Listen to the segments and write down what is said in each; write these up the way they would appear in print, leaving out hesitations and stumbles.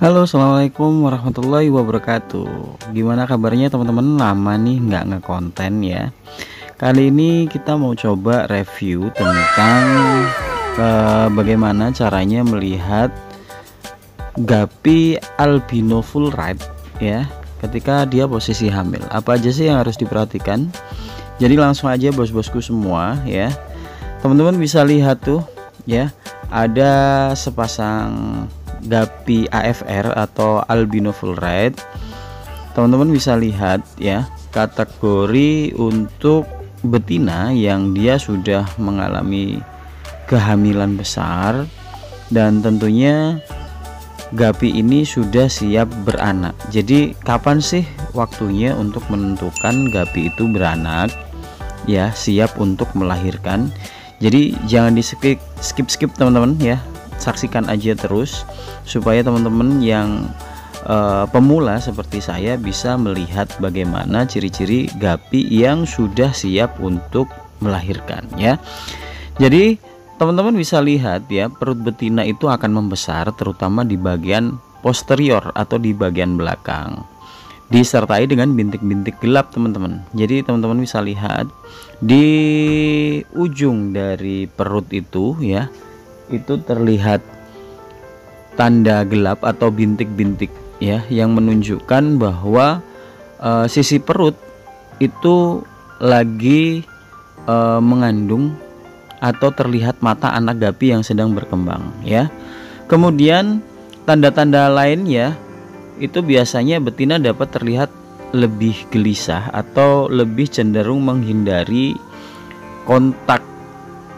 Halo, assalamualaikum warahmatullahi wabarakatuh. Gimana kabarnya teman-teman? Lama nih nggak ngekonten ya. Kali ini kita mau coba review tentang bagaimana caranya melihat gapi albino full ripe ya, ketika dia posisi hamil. Apa aja sih yang harus diperhatikan? Jadi langsung aja bos-bosku semua ya. Teman-teman bisa lihat tuh ya, ada sepasang gapi AFR atau albino full red. Teman-teman bisa lihat ya, kategori untuk betina yang dia sudah mengalami kehamilan besar, dan tentunya gapi ini sudah siap beranak. Jadi kapan sih waktunya untuk menentukan gapi itu beranak ya, siap untuk melahirkan? Jadi jangan di skip teman-teman ya, saksikan aja terus supaya teman-teman yang pemula seperti saya bisa melihat bagaimana ciri-ciri gapi yang sudah siap untuk melahirkan ya. Jadi teman-teman bisa lihat ya, perut betina itu akan membesar terutama di bagian posterior atau di bagian belakang, disertai dengan bintik-bintik gelap teman-teman. Jadi teman-teman bisa lihat di ujung dari perut itu ya, itu terlihat tanda gelap atau bintik-bintik ya, yang menunjukkan bahwa sisi perut itu lagi mengandung atau terlihat mata anak gapi yang sedang berkembang ya. Kemudian tanda-tanda lain ya, itu biasanya betina dapat terlihat lebih gelisah atau lebih cenderung menghindari kontak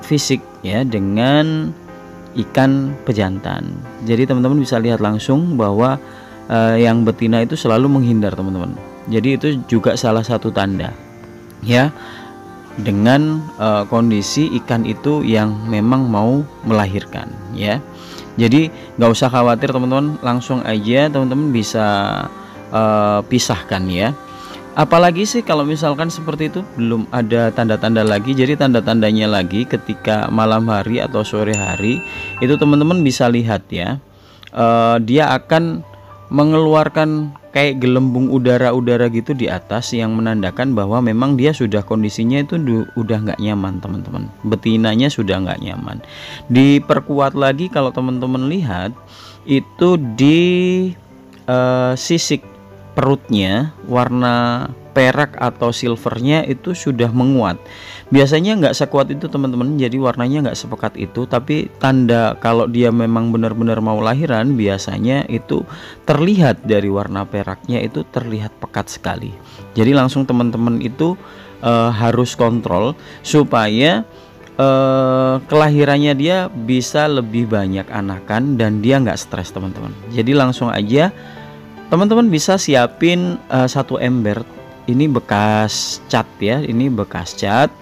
fisik ya dengan ikan pejantan. Jadi teman-teman bisa lihat langsung bahwa yang betina itu selalu menghindar teman-teman. Jadi itu juga salah satu tanda ya, dengan kondisi ikan itu yang memang mau melahirkan ya. Jadi nggak usah khawatir teman-teman, langsung aja teman-teman bisa pisahkan ya. Apalagi sih kalau misalkan seperti itu belum ada tanda-tanda lagi. Jadi tanda-tandanya lagi ketika malam hari atau sore hari itu teman-teman bisa lihat ya, dia akan mengeluarkan kayak gelembung udara-udara gitu di atas, yang menandakan bahwa memang dia sudah kondisinya itu udah nggak nyaman teman-teman, betinanya sudah nggak nyaman. Diperkuat lagi kalau teman-teman lihat itu di sisik perutnya warna perak atau silvernya itu sudah menguat. Biasanya nggak sekuat itu teman-teman, jadi warnanya nggak sepekat itu. Tapi tanda kalau dia memang benar-benar mau lahiran, biasanya itu terlihat dari warna peraknya itu terlihat pekat sekali. Jadi langsung teman-teman itu harus kontrol supaya kelahirannya dia bisa lebih banyak anakan dan dia nggak stres teman-teman. Jadi langsung aja teman-teman bisa siapin satu ember. Ini bekas cat ya, ini bekas cat.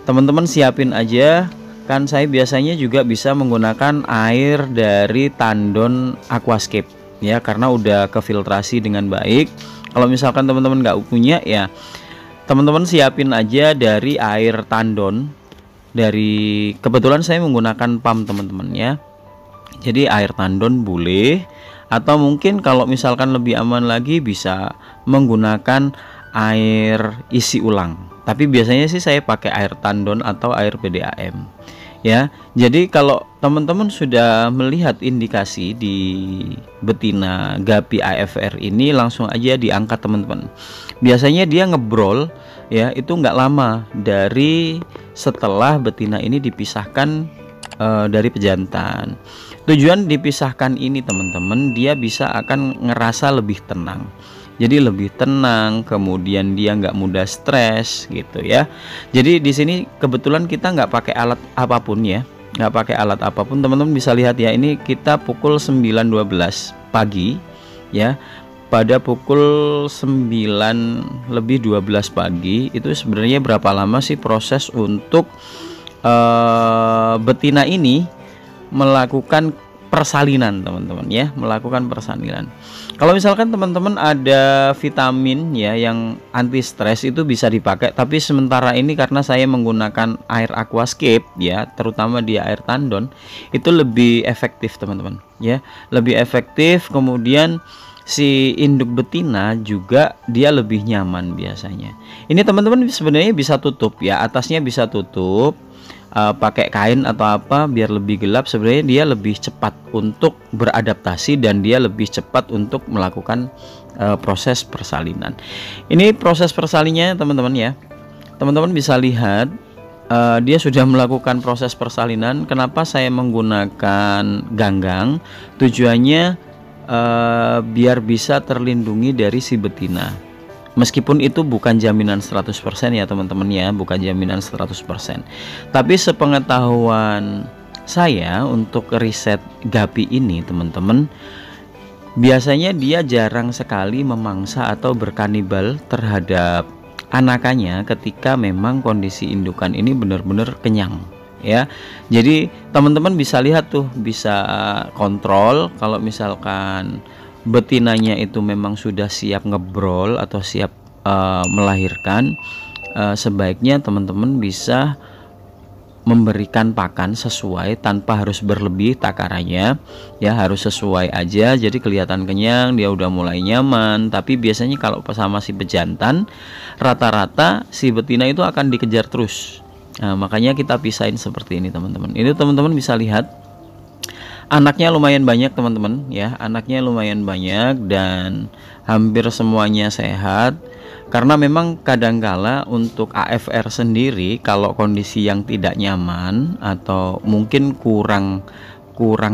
Teman-teman siapin aja. Kan saya biasanya juga bisa menggunakan air dari tandon aquascape ya, karena udah kefiltrasi dengan baik. Kalau misalkan teman-teman nggak punya ya, teman-teman siapin aja dari air tandon. Dari kebetulan saya menggunakan pump teman-teman ya. Jadi air tandon boleh, atau mungkin kalau misalkan lebih aman lagi bisa menggunakan air isi ulang. Tapi biasanya sih saya pakai air tandon atau air PDAM ya. Jadi kalau teman-teman sudah melihat indikasi di betina gapi AFR ini, langsung aja diangkat teman-teman. Biasanya dia ngebrol ya, itu nggak lama dari setelah betina ini dipisahkan dari pejantan. Tujuan dipisahkan ini teman-teman, dia bisa akan ngerasa lebih tenang. Jadi lebih tenang, kemudian dia nggak mudah stres gitu ya. Jadi di sini kebetulan kita nggak pakai alat apapun ya, nggak pakai alat apapun. Teman-teman bisa lihat ya, ini kita pukul 9.12 pagi ya. Pada pukul 9:12 pagi itu sebenarnya berapa lama sih proses untuk betina ini melakukan persalinan teman-teman ya, melakukan persalinan. Kalau misalkan teman-teman ada vitamin ya yang anti stres itu bisa dipakai, tapi sementara ini karena saya menggunakan air aquascape ya, terutama di air tandon, itu lebih efektif teman-teman ya, lebih efektif. Kemudian si induk betina juga dia lebih nyaman biasanya. Ini teman-teman sebenarnya bisa tutup ya, atasnya bisa tutup pakai kain atau apa biar lebih gelap. Sebenarnya dia lebih cepat untuk beradaptasi dan dia lebih cepat untuk melakukan proses persalinan. Ini proses persalinannya teman-teman ya, teman-teman bisa lihat dia sudah melakukan proses persalinan. Kenapa saya menggunakan ganggang? Tujuannya biar bisa terlindungi dari si betina. Meskipun itu bukan jaminan 100% ya teman-teman ya, bukan jaminan 100%. Tapi sepengetahuan saya untuk riset gapi ini teman-teman, biasanya dia jarang sekali memangsa atau berkanibal terhadap anakannya ketika memang kondisi indukan ini benar-benar kenyang ya. Jadi teman-teman bisa lihat tuh, bisa kontrol kalau misalkan betinanya itu memang sudah siap ngebrol atau siap melahirkan, sebaiknya teman-teman bisa memberikan pakan sesuai tanpa harus berlebih takarannya ya, harus sesuai aja. Jadi kelihatan kenyang, dia udah mulai nyaman. Tapi biasanya kalau sama si pejantan, rata-rata si betina itu akan dikejar terus. Nah, makanya kita pisahin seperti ini teman-teman. Ini teman-teman bisa lihat anaknya lumayan banyak teman-teman ya, anaknya lumayan banyak dan hampir semuanya sehat. Karena memang kadangkala untuk AFR sendiri kalau kondisi yang tidak nyaman atau mungkin kurang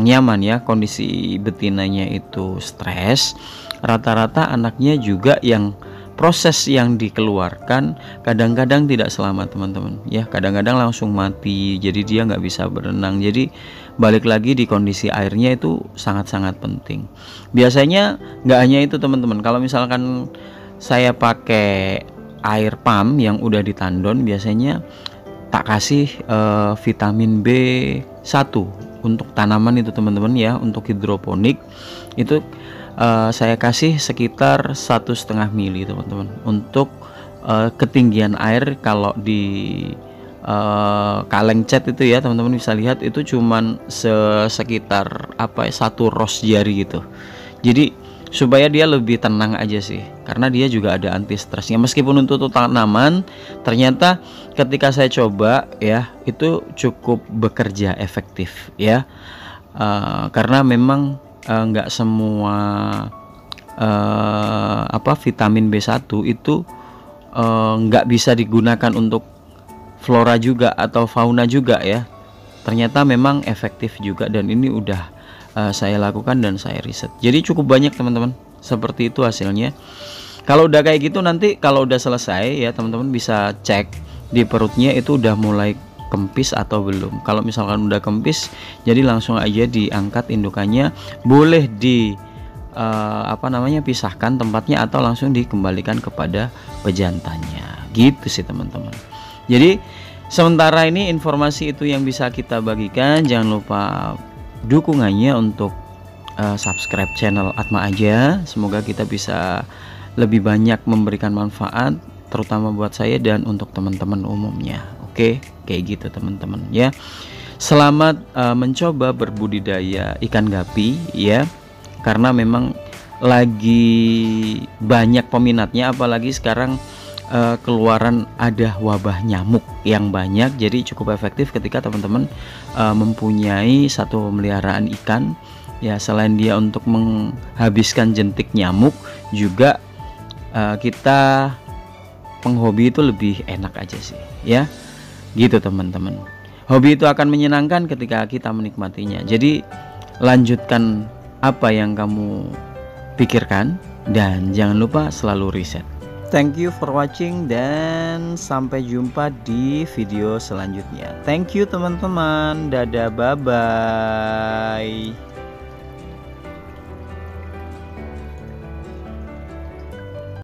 nyaman ya, kondisi betinanya itu stres, rata-rata anaknya juga yang proses yang dikeluarkan kadang-kadang tidak selamat teman-teman ya, kadang-kadang langsung mati, jadi dia nggak bisa berenang. Jadi balik lagi di kondisi airnya itu sangat-sangat penting. Biasanya nggak hanya itu teman-teman, kalau misalkan saya pakai air pump yang udah ditandon, biasanya tak kasih vitamin B1 untuk tanaman itu teman-teman ya, untuk hidroponik itu saya kasih sekitar 1,5 mili teman-teman untuk ketinggian air. Kalau di kaleng cat itu ya teman-teman bisa lihat itu cuman sekitar apa ya, 1 ros jari gitu. Jadi supaya dia lebih tenang aja sih, karena dia juga ada anti stresnya. Meskipun untuk tanaman ternyata ketika saya coba ya itu cukup bekerja efektif ya, karena memang nggak semua vitamin B1 itu nggak bisa digunakan untuk flora juga atau fauna juga ya. Ternyata memang efektif juga, dan ini udah saya lakukan dan saya riset. Jadi cukup banyak teman-teman, seperti itu hasilnya. Kalau udah kayak gitu, nanti kalau udah selesai ya teman-teman bisa cek di perutnya itu udah mulai kempis atau belum. Kalau misalkan udah kempis, jadi langsung aja diangkat indukannya, boleh di pisahkan tempatnya atau langsung dikembalikan kepada pejantannya gitu sih teman-teman. Jadi sementara ini informasi itu yang bisa kita bagikan. Jangan lupa dukungannya untuk subscribe channel Atma Aja. Semoga kita bisa lebih banyak memberikan manfaat, terutama buat saya dan untuk teman-teman umumnya. Oke, kayak gitu teman-teman ya. Selamat mencoba berbudidaya ikan gapi ya, karena memang lagi banyak peminatnya, apalagi sekarang keluaran ada wabah nyamuk yang banyak. Jadi cukup efektif ketika teman-teman mempunyai satu pemeliharaan ikan ya. Selain dia untuk menghabiskan jentik nyamuk, juga kita penghobi itu lebih enak aja sih ya, gitu teman-teman. Hobi itu akan menyenangkan ketika kita menikmatinya. Jadi lanjutkan apa yang kamu pikirkan dan jangan lupa selalu riset. Thank you for watching dan sampai jumpa di video selanjutnya. Thank you teman-teman. Dadah, bye bye.